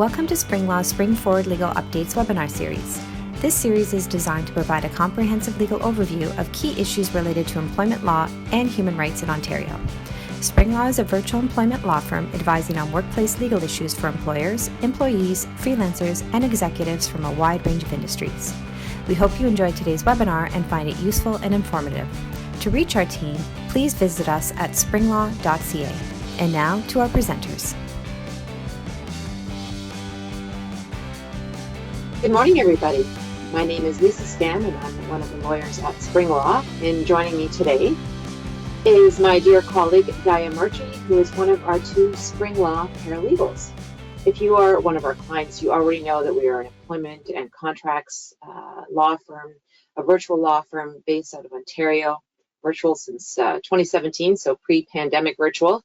Welcome to SpringLaw's Spring Forward Legal Updates webinar series. This series is designed to provide a comprehensive legal overview of key issues related to employment law and human rights in Ontario. SpringLaw is a virtual employment law firm advising on workplace legal issues for employers, employees, freelancers, and executives from a wide range of industries. We hope you enjoyed today's webinar and find it useful and informative. To reach our team, please visit us at springlaw.ca. And now to our presenters. Good morning, everybody. My name is Lisa Stam, and I'm one of the lawyers at SpringLaw. And joining me today is my dear colleague, Gaia Murchie, who is one of our two SpringLaw paralegals. If you are one of our clients, you already know that we are an employment and contracts law firm, a virtual law firm based out of Ontario, virtual since 2017, so pre-pandemic virtual.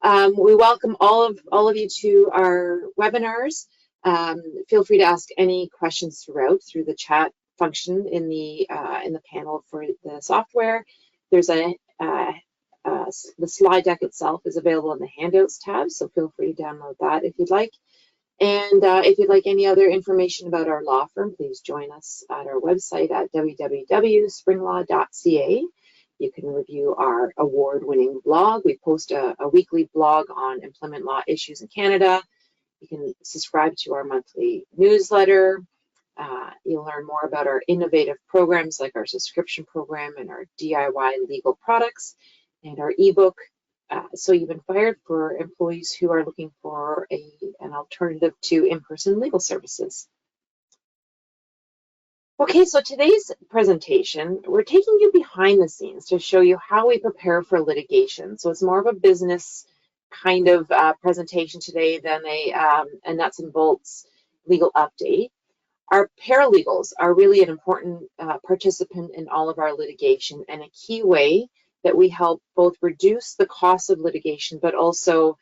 We welcome all of you to our webinars. Feel free to ask any questions throughout through the chat function in the panel for the software. There's the slide deck itself is available in the handouts tab, so feel free to download that if you'd like. And if you'd like any other information about our law firm, please join us at our website at www.springlaw.ca. You can review our award-winning blog. We post a weekly blog on employment law issues in Canada. You can subscribe to our monthly newsletter. You'll learn more about our innovative programs like our subscription program and our DIY legal products and our ebook. So You've Been Fired, for employees who are looking for an alternative to in-person legal services. Okay, so today's presentation, we're taking you behind the scenes to show you how we prepare for litigation. So it's more of a business kind of presentation today than a nuts and bolts legal update. Our paralegals are really an important participant in all of our litigation, and a key way that we help both reduce the cost of litigation but also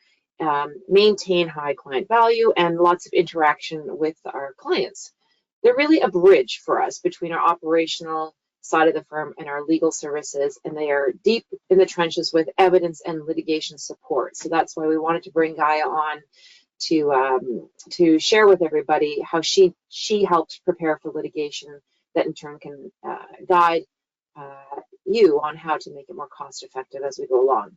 maintain high client value and lots of interaction with our clients. They're really a bridge for us between our operational side of the firm and our legal services, and they are deep in the trenches with evidence and litigation support. So that's why we wanted to bring Gaia on to share with everybody how she helped prepare for litigation that in turn can guide you on how to make it more cost effective as we go along.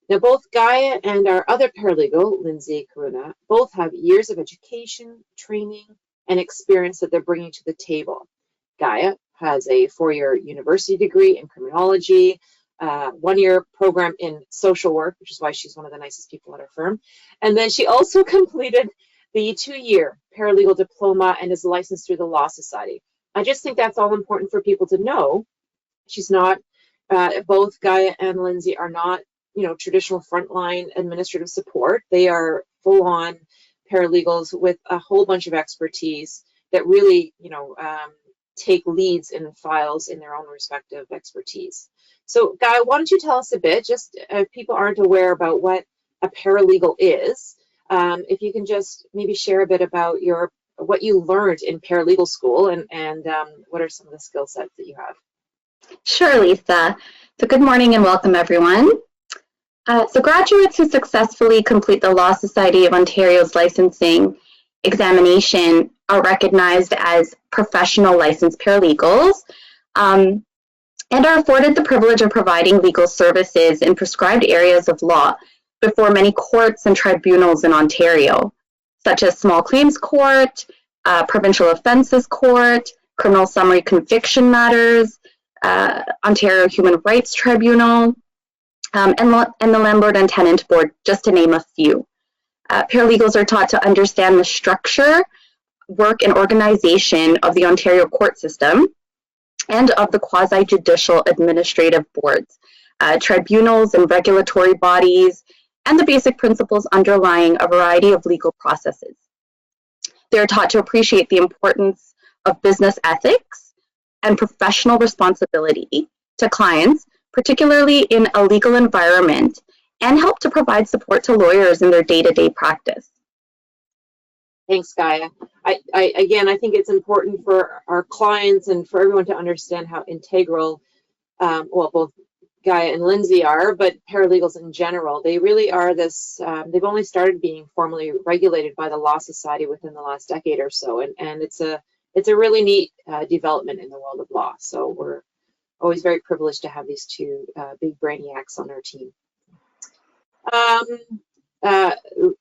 Now, both Gaia and our other paralegal, Lindsay Karuna, both have years of education, training, and experience that they're bringing to the table. Gaia has a 4-year university degree in criminology, 1-year program in social work, which is why she's one of the nicest people at our firm. And then she also completed the 2-year paralegal diploma and is licensed through the Law Society. I just think that's all important for people to know. She's not, both Gaia and Lindsay are not, traditional frontline administrative support. They are full-on paralegals with a whole bunch of expertise that really, take leads in files in their own respective expertise. So, Guy, why don't you tell us a bit, just if people aren't aware about what a paralegal is, if you can just maybe share a bit about what you learned in paralegal school and what are some of the skill sets that you have? Sure, Lisa. So good morning and welcome, everyone. So graduates who successfully complete the Law Society of Ontario's licensing examination are recognized as professional licensed paralegals and are afforded the privilege of providing legal services in prescribed areas of law before many courts and tribunals in Ontario, such as Small Claims Court, Provincial Offences Court, Criminal Summary Conviction Matters, Ontario Human Rights Tribunal, and the Landlord and Tenant Board, just to name a few. Paralegals are taught to understand the structure, work, and organization of the Ontario court system and of the quasi-judicial administrative boards, tribunals and regulatory bodies, and the basic principles underlying a variety of legal processes. They're taught to appreciate the importance of business ethics and professional responsibility to clients, particularly in a legal environment, and help to provide support to lawyers in their day-to-day practice. Thanks, Gaia. I think it's important for our clients and for everyone to understand how integral, both Gaia and Lindsay are, but paralegals in general, they really are this, they've only started being formally regulated by the Law Society within the last decade or so, and it's a really neat development in the world of law. So we're always very privileged to have these two big brainiacs on our team.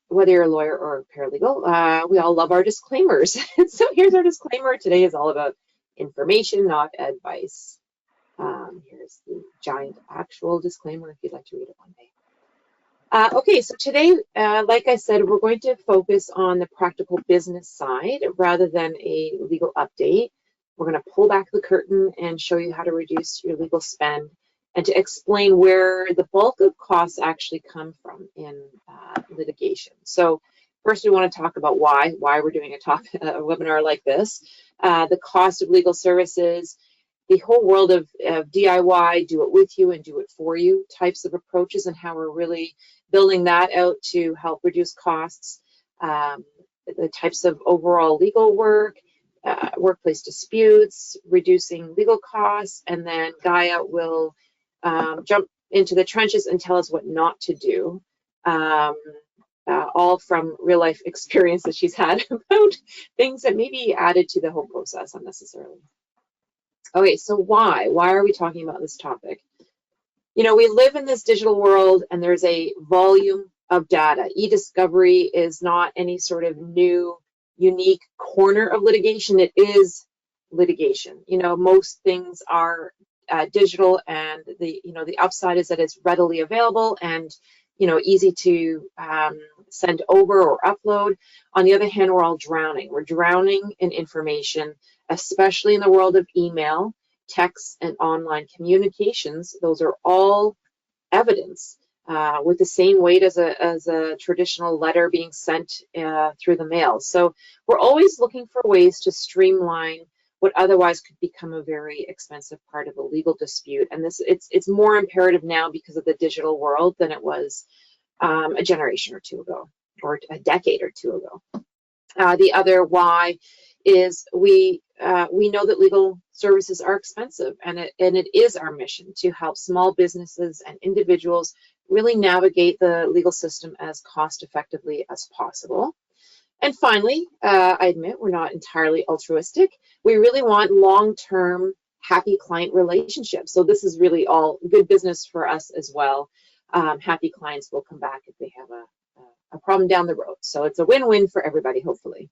Whether you're a lawyer or a paralegal, we all love our disclaimers. So here's our disclaimer. Today is all about information, not advice. Here's the giant actual disclaimer if you'd like to read it one day. Okay, so today, like I said, we're going to focus on the practical business side rather than a legal update. We're going to pull back the curtain and show you how to reduce your legal spend and to explain where the bulk of costs actually come from in litigation. So first, we want to talk about why we're doing a webinar like this, the cost of legal services, the whole world of DIY, do it with you and do it for you types of approaches, and how we're really building that out to help reduce costs, the types of overall legal work, workplace disputes, reducing legal costs, and then Gaia will jump into the trenches and tell us what not to do, all from real life experience that she's had about things that may be added to the whole process unnecessarily. Okay, so why are we talking about this topic? You know, we live in this digital world and there's a volume of data. E-discovery is not any sort of new, unique corner of litigation. It is litigation. You know, most things are digital, and the upside is that it's readily available and, you know, easy to send over or upload. On the other hand, we're all drowning. We're drowning in information, especially in the world of email, text, and online communications. Those are all evidence with the same weight as a traditional letter being sent through the mail. So we're always looking for ways to streamline what otherwise could become a very expensive part of a legal dispute. And it's more imperative now because of the digital world than it was a generation or two ago, or a decade or two ago. The other why is we know that legal services are expensive, and it is our mission to help small businesses and individuals really navigate the legal system as cost effectively as possible. And finally, I admit we're not entirely altruistic. We really want long-term happy client relationships. So this is really all good business for us as well. Happy clients will come back if they have a problem down the road. So it's a win-win for everybody, hopefully.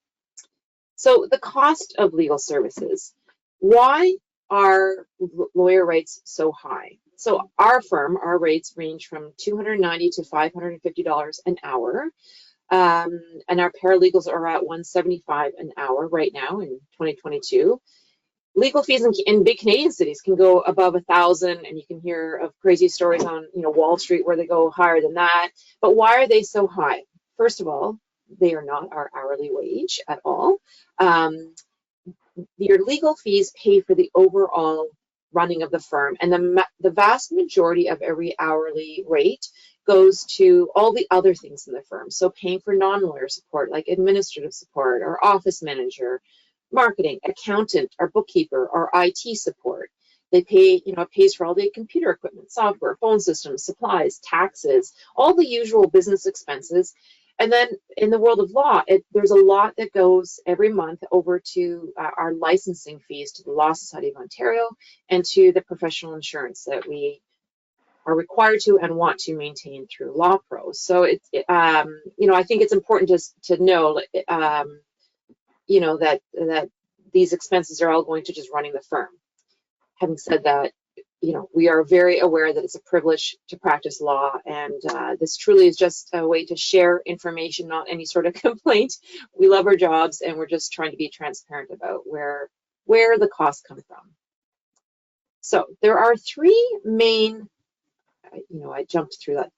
So the cost of legal services. Why are lawyer rates so high? So our firm, our rates range from $290 to $550 an hour. And our paralegals are at $175 an hour right now in 2022. Legal fees in big Canadian cities can go above $1,000, and you can hear of crazy stories on Wall Street where they go higher than that. But why are they so high? First of all, they are not our hourly wage at all. Your legal fees pay for the overall running of the firm, and the vast majority of every hourly rate goes to all the other things in the firm. So paying for non-lawyer support like administrative support, or office manager, marketing, accountant, or bookkeeper, or IT support. They pay, it pays for all the computer equipment, software, phone systems, supplies, taxes, all the usual business expenses. And then in the world of law, there's a lot that goes every month over to our licensing fees to the Law Society of Ontario and to the professional insurance that we are required to and want to maintain through Law Pros. So I think it's important to know, that these expenses are all going to just running the firm. Having said that, we are very aware that it's a privilege to practice law, and this truly is just a way to share information, not any sort of complaint. We love our jobs, and we're just trying to be transparent about where the costs come from. So there are three main, I jumped through that.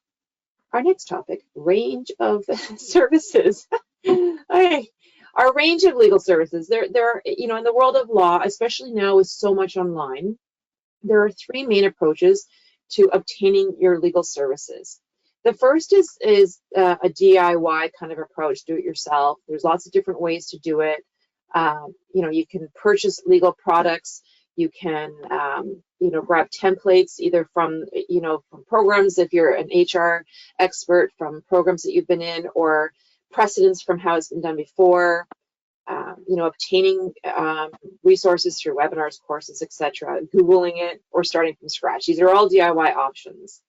Our next topic, range of services. Okay. Our range of legal services, there are, in the world of law, especially now with so much online, there are three main approaches to obtaining your legal services. The first is a DIY kind of approach, do it yourself. There's lots of different ways to do it. You can purchase legal products. You can, grab templates either from, from programs if you're an HR expert, from programs that you've been in, or precedents from how it's been done before. Obtaining resources through webinars, courses, etc., Googling it, or starting from scratch. These are all DIY options.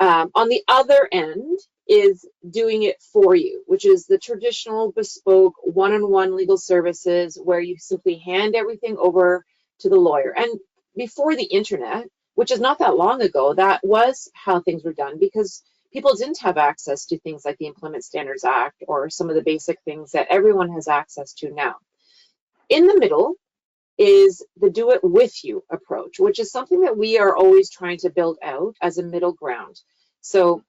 On the other end is doing it for you, which is the traditional bespoke one-on-one legal services where you simply hand everything over to the lawyer. And before the internet, which is not that long ago, that was how things were done, because people didn't have access to things like the Employment Standards Act or some of the basic things that everyone has access to now. In the middle is the do it with you approach, which is something that we are always trying to build out as a middle ground. So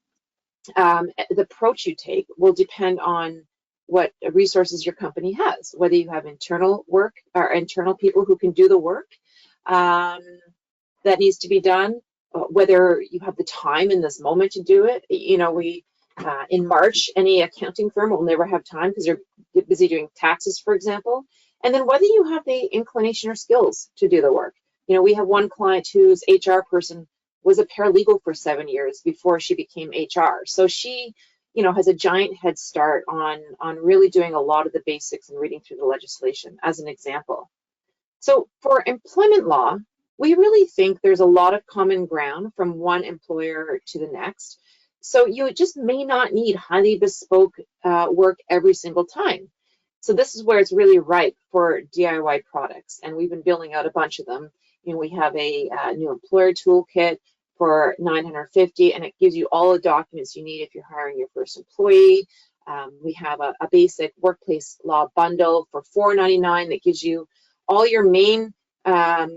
the approach you take will depend on what resources your company has, whether you have internal work or internal people who can do the work that needs to be done, whether you have the time in this moment to do it. In March, any accounting firm will never have time because they're busy doing taxes, for example. And then whether you have the inclination or skills to do the work. We have one client whose HR person was a paralegal for 7 years before she became HR. So she, has a giant head start on really doing a lot of the basics and reading through the legislation, as an example. So for employment law, we really think there's a lot of common ground from one employer to the next. So you just may not need highly bespoke work every single time. So this is where it's really ripe for DIY products, and we've been building out a bunch of them. We have a new employer toolkit for $950, and it gives you all the documents you need if you're hiring your first employee. We have a basic workplace law bundle for $4.99 that gives you all your main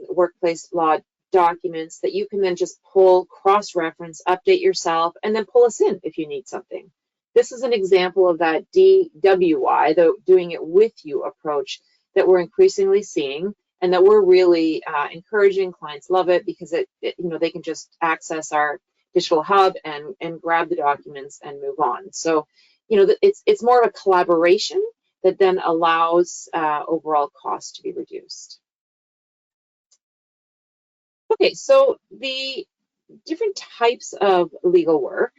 workplace law documents that you can then just pull, cross-reference, update yourself, and then pull us in if you need something. This is an example of that DWI, the doing it with you approach, that we're increasingly seeing, and that we're really encouraging. Clients love it because they can just access our digital hub and grab the documents and move on. So, it's more of a collaboration that then allows overall cost to be reduced. Okay, so the different types of legal work,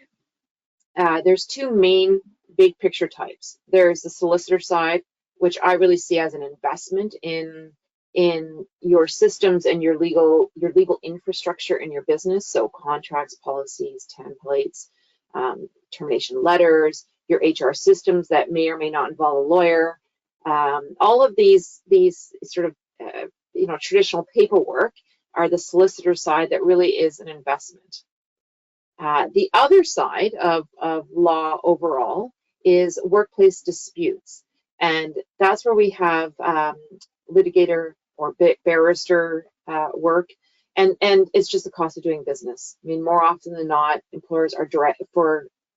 there's two main big picture types. There's the solicitor side, which I really see as an investment in your systems and your legal infrastructure in your business. So contracts, policies, templates, termination letters, your HR systems that may or may not involve a lawyer. All of these sort of traditional paperwork are the solicitor side that really is an investment. The other side of law overall is workplace disputes. And that's where we have litigator or barrister work. And it's just the cost of doing business. I mean, more often than not, employers are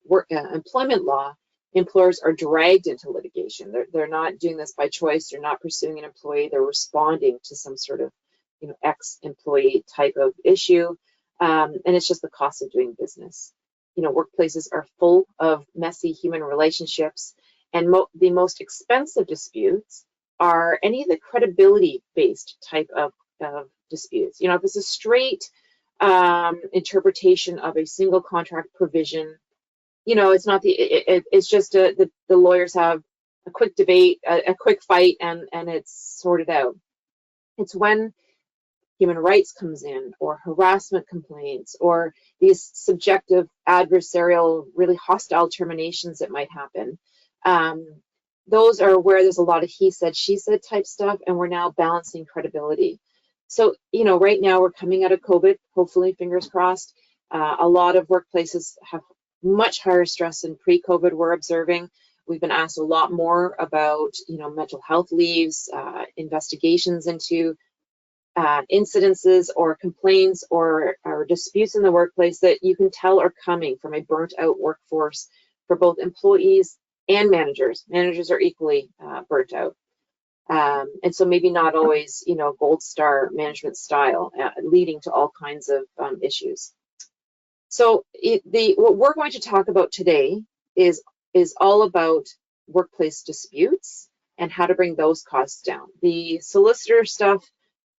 employment law, employers are dragged into litigation. They're not doing this by choice. They're not pursuing an employee. They're responding to some sort of ex-employee type of issue. And it's just the cost of doing business. Workplaces are full of messy human relationships, and the most expensive disputes are any of the credibility-based type of disputes. If it's a straight interpretation of a single contract provision, it's not it's just the lawyers have a quick debate, a quick fight, and it's sorted out. It's when human rights comes in, or harassment complaints, or these subjective, adversarial, really hostile terminations that might happen. Those are where there's a lot of he said, she said type stuff, and we're now balancing credibility. So, right now we're coming out of COVID, hopefully, fingers crossed. A lot of workplaces have much higher stress than pre-COVID we're observing. We've been asked a lot more about, mental health leaves, investigations into incidences or complaints or disputes in the workplace that you can tell are coming from a burnt out workforce for both employees and managers. Managers are equally burnt out. And so maybe not always, gold star management style, leading to all kinds of issues. So what we're going to talk about today is all about workplace disputes and how to bring those costs down. The solicitor stuff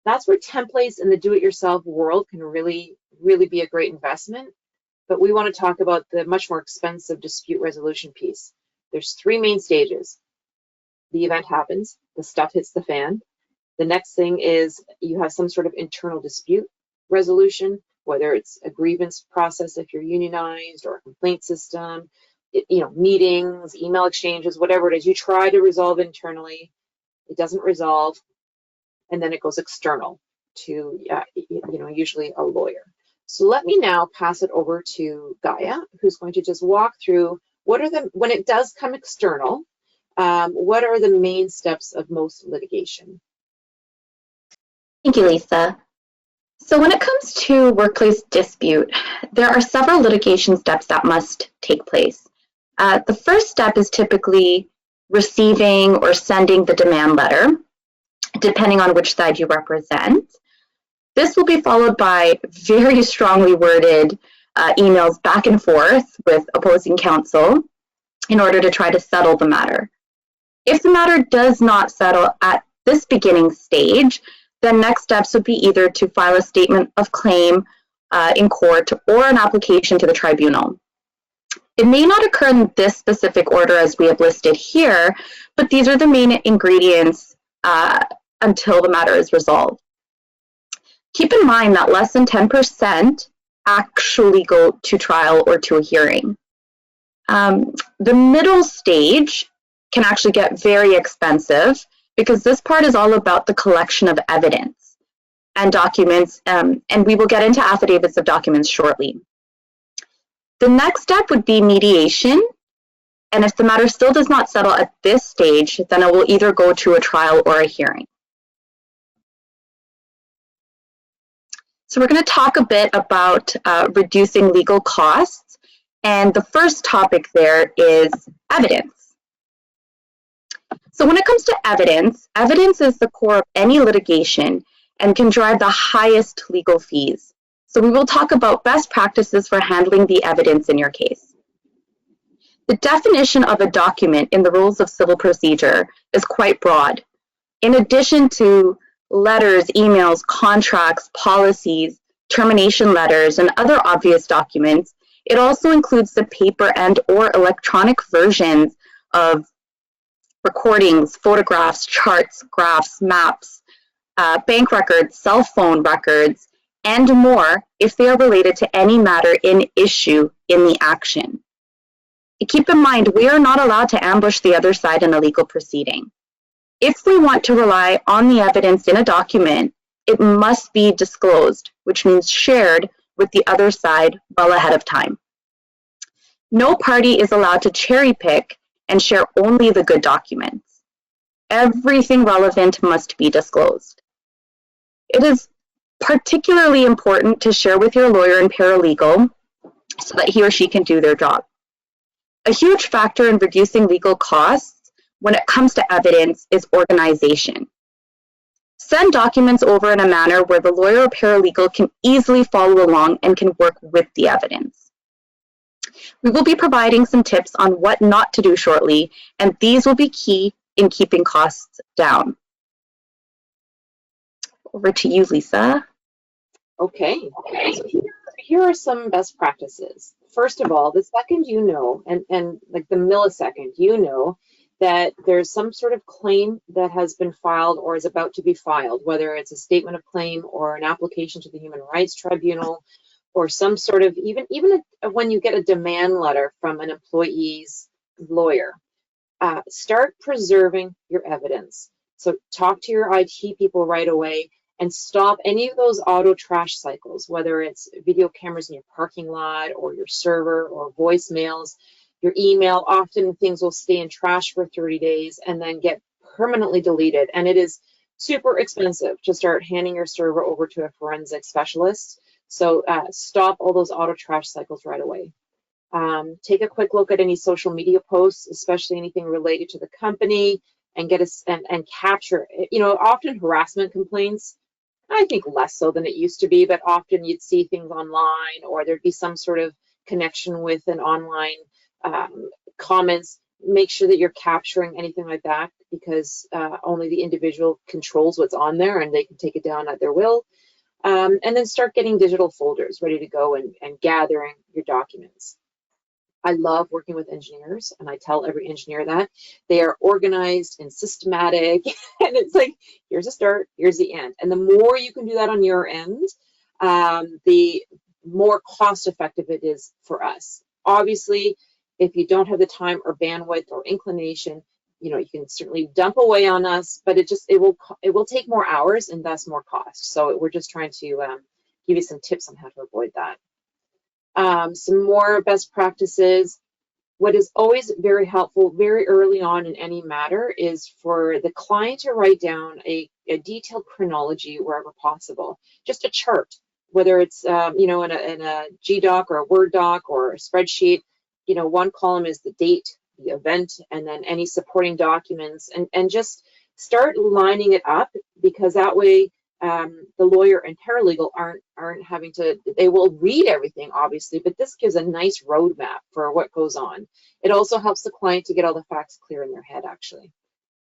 That's where templates in the do-it-yourself world can really, really be a great investment. But we want to talk about the much more expensive dispute resolution piece. There's 3 main stages. The event happens, the stuff hits the fan. The next thing is you have some sort of internal dispute resolution, whether it's a grievance process if you're unionized, or a complaint system, meetings, email exchanges, whatever it is. You try to resolve internally, it doesn't resolve, and then it goes external to usually a lawyer. So let me now pass it over to Gaia, who's going to just walk through when it does come external, what are the main steps of most litigation? Thank you, Lisa. So when it comes to workplace dispute, there are several litigation steps that must take place. The first step is typically receiving or sending the demand letter, depending on which side you represent. This will be followed by very strongly worded emails back and forth with opposing counsel in order to try to settle the matter. If the matter does not settle at this beginning stage, then next steps would be either to file a statement of claim in court or an application to the tribunal. It may not occur in this specific order as we have listed here, but these are the main ingredients until the matter is resolved. Keep in mind that less than 10% actually go to trial or to a hearing. The middle stage can actually get very expensive because this part is all about the collection of evidence and documents, and we will get into affidavits of documents shortly. The next step would be mediation, and if the matter still does not settle at this stage, then it will either go to a trial or a hearing. So we're going to talk a bit about reducing legal costs, and the first topic there is evidence. So when it comes to evidence, evidence is the core of any litigation and can drive the highest legal fees. So we will talk about best practices for handling the evidence in your case. The definition of a document in the rules of civil procedure is quite broad. In addition to letters, emails, contracts, policies, termination letters, and other obvious documents, it also includes the paper and/or electronic versions of recordings, photographs, charts, graphs, maps, bank records, cell phone records, and more if they are related to any matter in issue in the action. Keep in mind, we are not allowed to ambush the other side in a legal proceeding. If we want to rely on the evidence in a document, it must be disclosed, which means shared with the other side well ahead of time. No party is allowed to cherry pick and share only the good documents. Everything relevant must be disclosed. It is particularly important to share with your lawyer and paralegal so that he or she can do their job. A huge factor in reducing legal costs when it comes to evidence is organization. Send documents over in a manner where the lawyer or paralegal can easily follow along and can work with the evidence. We will be providing some tips on what not to do shortly, and these will be key in keeping costs down. Over to you, Lisa. Okay, so here are some best practices. First of all, the second you know, and like the millisecond, you know that there's some sort of claim that has been filed or is about to be filed, whether it's a statement of claim or an application to the Human Rights Tribunal, or some sort of, even when you get a demand letter from an employee's lawyer, start preserving your evidence. So talk to your IT people right away and stop any of those auto trash cycles, whether it's video cameras in your parking lot or your server or voicemails, your email. Often things will stay in trash for 30 days and then get permanently deleted. And it is super expensive to start handing your server over to a forensic specialist. So stop all those auto trash cycles right away. Take a quick look at any social media posts, especially anything related to the company, and get and capture. Often harassment complaints, I think less so than it used to be, but often you'd see things online, or there'd be some sort of connection with an online comments. make sure that you're capturing anything like that, because only the individual controls what's on there and they can take it down at their will. And then start getting digital folders ready to go and gathering your documents. I love working with engineers, and I tell every engineer that they are organized and systematic, and it's like, here's a start, here's the end. And the more you can do that on your end, the more cost effective it is for us. Obviously, if you don't have the time or bandwidth or inclination, you can certainly dump away on us, but it will take more hours and thus more cost. So we're just trying to give you some tips on how to avoid that. Some more best practices. What is always very helpful very early on in any matter is for the client to write down a detailed chronology wherever possible, just a chart, whether it's in a GDoc or a Word doc or a spreadsheet. One column is the date, the event, and then any supporting documents, and just start lining it up, because that way the lawyer and paralegal aren't having to, they will read everything obviously, but this gives a nice roadmap for what goes on. It also helps the client to get all the facts clear in their head, actually.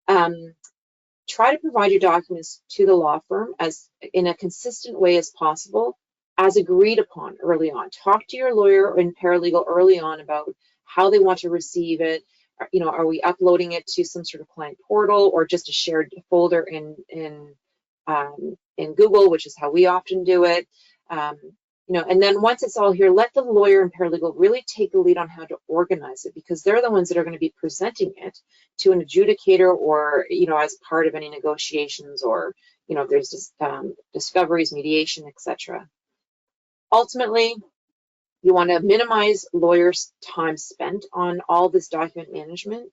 Try to provide your documents to the law firm as in a consistent way as possible, as agreed upon early on. Talk to your lawyer and paralegal early on about how they want to receive it. Are we uploading it to some sort of client portal or just a shared folder in Google, which is how we often do it. And then once it's all here, let the lawyer and paralegal really take the lead on how to organize it, because they're the ones that are going to be presenting it to an adjudicator, or as part of any negotiations, or if there's just discoveries, mediation, etc. Ultimately, you want to minimize lawyers' time spent on all this document management.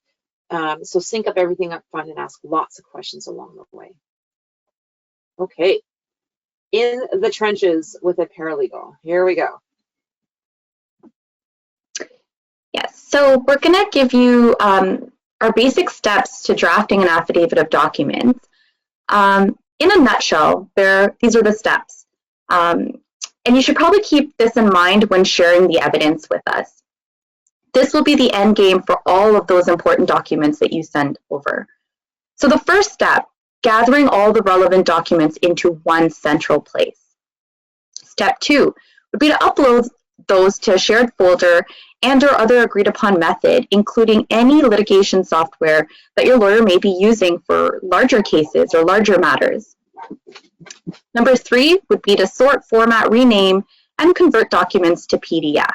So sync up everything up front and ask lots of questions along the way. Okay, in the trenches with a paralegal. Here we go. Yes, so we're going to give you our basic steps to drafting an affidavit of documents. In a nutshell, these are the steps. And you should probably keep this in mind when sharing the evidence with us. This will be the end game for all of those important documents that you send over. So the first step, gathering all the relevant documents into one central place. Step 2 would be to upload those to a shared folder and/or other agreed upon method, including any litigation software that your lawyer may be using for larger cases or larger matters. Number 3 would be to sort, format, rename, and convert documents to PDF.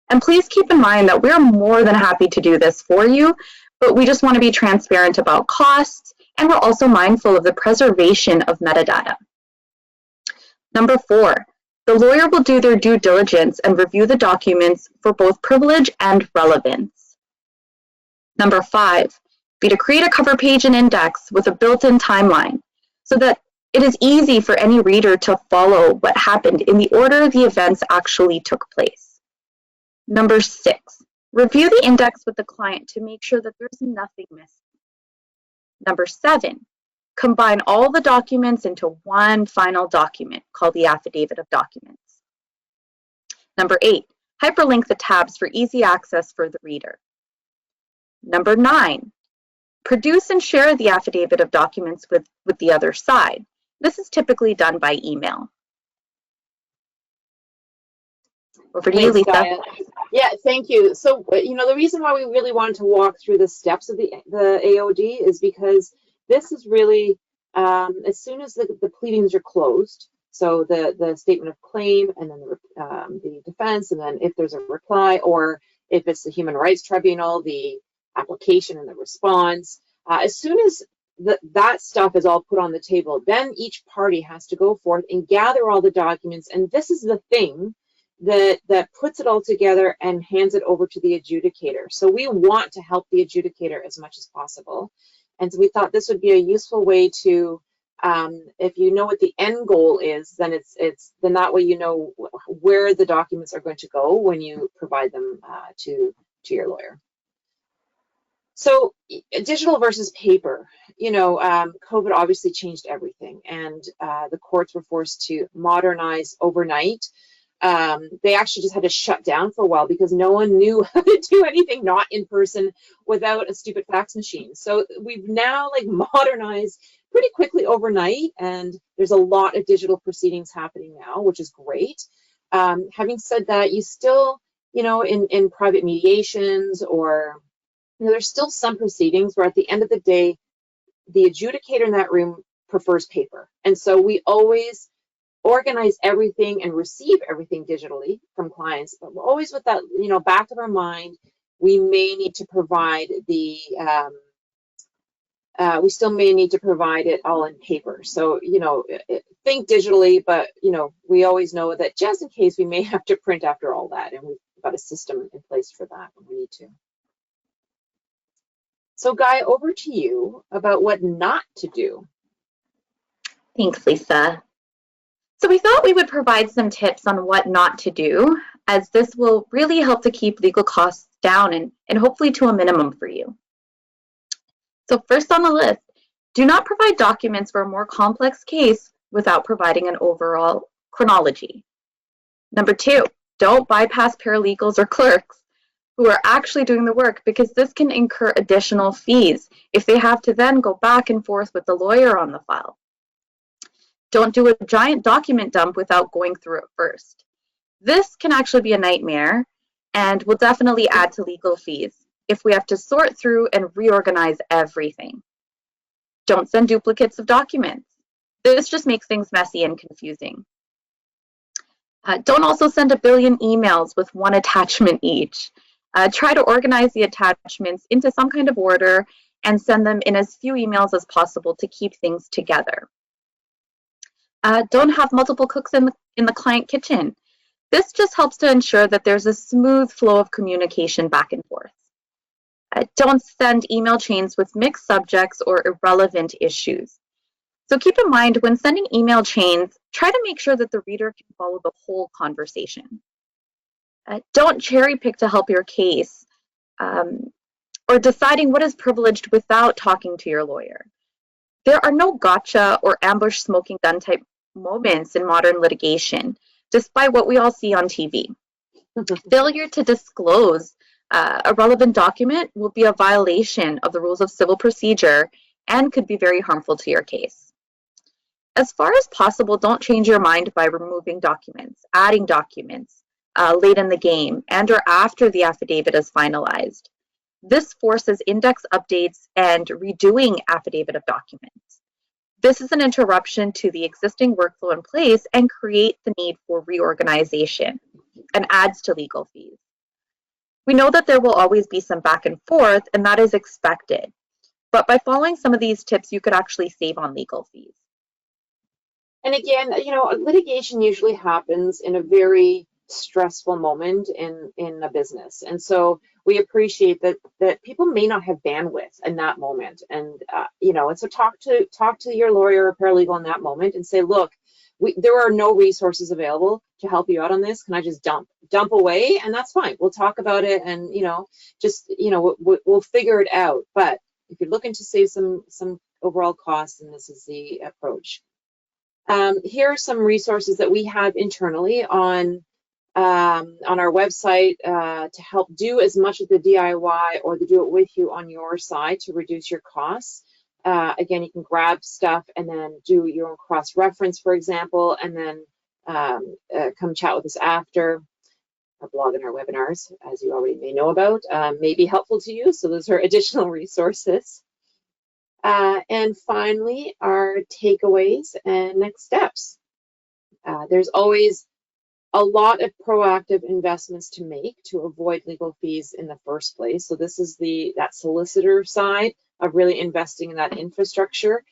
And please keep in mind that we're more than happy to do this for you, but we just want to be transparent about costs, and we're also mindful of the preservation of metadata. Number 4, the lawyer will do their due diligence and review the documents for both privilege and relevance. Number 5, be to create a cover page and index with a built-in timeline so that it is easy for any reader to follow what happened in the order the events actually took place. Number 6, review the index with the client to make sure that there's nothing missing. Number 7, combine all the documents into one final document called the affidavit of documents. Number 8, hyperlink the tabs for easy access for the reader. Number 9, produce and share the affidavit of documents with the other side. This is typically done by email. Over to you, Lisa. Gaia. Yeah, thank you. So, the reason why we really wanted to walk through the steps of the AOD is because this is really, as soon as the pleadings are closed, so the statement of claim, and then the defense, and then if there's a reply, or if it's the Human Rights Tribunal, the application and the response, as soon as that stuff is all put on the table, then each party has to go forth and gather all the documents, and this is the thing that puts it all together and hands it over to the adjudicator. So we want to help the adjudicator as much as possible, and so we thought this would be a useful way to, if you know what the end goal is, then then that way you know where the documents are going to go when you provide them to your lawyer. So digital versus paper, COVID obviously changed everything, and the courts were forced to modernize overnight. they actually just had to shut down for a while because no one knew how to do anything not in person without a stupid fax machine. So we've now like modernized pretty quickly overnight, and there's a lot of digital proceedings happening now, which is great. Having said that, you still, in private mediations or, there's still some proceedings where at the end of the day, the adjudicator in that room prefers paper. And so we always organize everything and receive everything digitally from clients, but we're always with that, back of our mind, we may need to provide we still may need to provide it all in paper. So, think digitally, but, we always know that just in case we may have to print after all that, and we've got a system in place for that when we need to. So Guy, over to you about what not to do. Thanks, Lisa. So we thought we would provide some tips on what not to do, as this will really help to keep legal costs down and hopefully to a minimum for you. So first on the list, do not provide documents for a more complex case without providing an overall chronology. Number 2, don't bypass paralegals or clerks who are actually doing the work, because this can incur additional fees if they have to then go back and forth with the lawyer on the file. Don't do a giant document dump without going through it first. This can actually be a nightmare and will definitely add to legal fees if we have to sort through and reorganize everything. Don't send duplicates of documents. This just makes things messy and confusing. Don't also send a billion emails with one attachment each. Try to organize the attachments into some kind of order and send them in as few emails as possible to keep things together. Don't have multiple cooks in the client kitchen. This just helps to ensure that there's a smooth flow of communication back and forth. Don't send email chains with mixed subjects or irrelevant issues. So keep in mind, when sending email chains, try to make sure that the reader can follow the whole conversation. Don't cherry pick to help your case, or deciding what is privileged without talking to your lawyer. There are no gotcha or ambush smoking gun type moments in modern litigation, despite what we all see on TV. Failure to disclose a relevant document will be a violation of the rules of civil procedure and could be very harmful to your case. As far as possible, don't change your mind by removing documents, adding documents late in the game and or after the affidavit is finalized. This forces index updates and redoing affidavit of documents. This is an interruption to the existing workflow in place and creates the need for reorganization and adds to legal fees. We know that there will always be some back and forth, and that is expected. But by following some of these tips, you could actually save on legal fees. And again, litigation usually happens in a very stressful moment in a business. And so we appreciate that people may not have bandwidth in that moment. And, and so talk to your lawyer or paralegal in that moment and say, look, there are no resources available to help you out on this. Can I just dump away? And that's fine. We'll talk about it and, we'll figure it out. But if you're looking to save some overall costs, then this is the approach. Here are some resources that we have internally on our website to help do as much of the DIY or the do it with you on your side to reduce your costs. Again, you can grab stuff and then do your own cross-reference, for example, and then come chat with us after. Our blog and our webinars, as you already may know about, may be helpful to you. So those are additional resources. And finally, our takeaways and next steps. There's always a lot of proactive investments to make to avoid legal fees in the first place. So this is that solicitor side of really investing in that infrastructure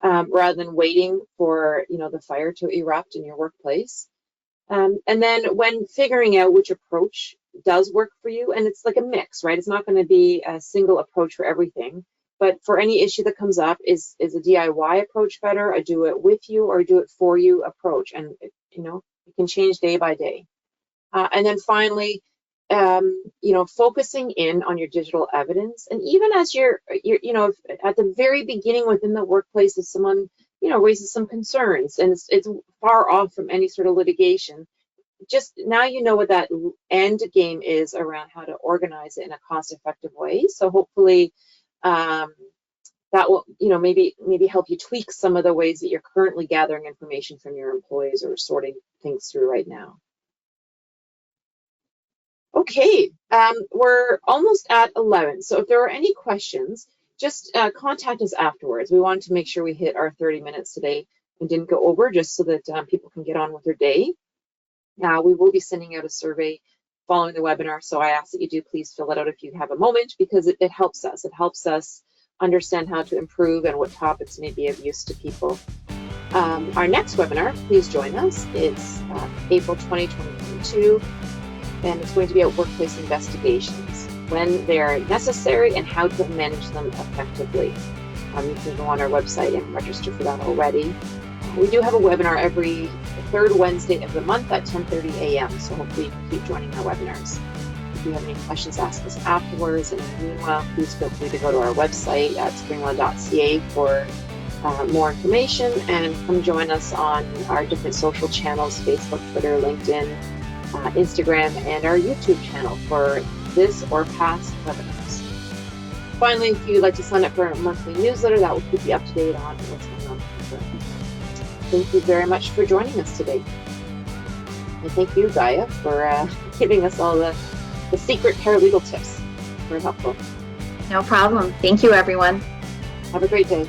rather than waiting for the fire to erupt in your workplace. And then when figuring out which approach does work for you, and it's like a mix, right? It's not going to be a single approach for everything. But for any issue that comes up, is a DIY approach better, a do it with you or do it for you approach? And it can change day by day. And then finally, focusing in on your digital evidence. And even as you're at the very beginning within the workplace, if someone raises some concerns and it's far off from any sort of litigation, just now you know what that end game is around how to organize it in a cost-effective way. So hopefully that will, maybe help you tweak some of the ways that you're currently gathering information from your employees or sorting things through right now. Okay, we're almost at 11. So if there are any questions, just contact us afterwards. We wanted to make sure we hit our 30 minutes today and didn't go over, just so that people can get on with their day. We will be sending out a survey following the webinar, so I ask that you do please fill it out if you have a moment, because it helps us. It helps us understand how to improve and what topics may be of use to people. Our next webinar, please join us. It's April 20, 2022, and it's going to be about workplace investigations, when they are necessary and how to manage them effectively. You can go on our website and register for that already. We do have a webinar every third Wednesday of the month at 10:30 a.m. So hopefully you can keep joining our webinars. If you have any questions, ask us afterwards. And meanwhile, please feel free to go to our website at springlaw.ca for more information, and come join us on our different social channels: Facebook, Twitter, LinkedIn, Instagram, and our YouTube channel for this or past webinars. Finally, if you'd like to sign up for our monthly newsletter, that will keep you up to date on what's going on. Thank you very much for joining us today. And thank you, Gaia, for giving us all the secret paralegal tips. Very helpful. No problem. Thank you, everyone. Have a great day.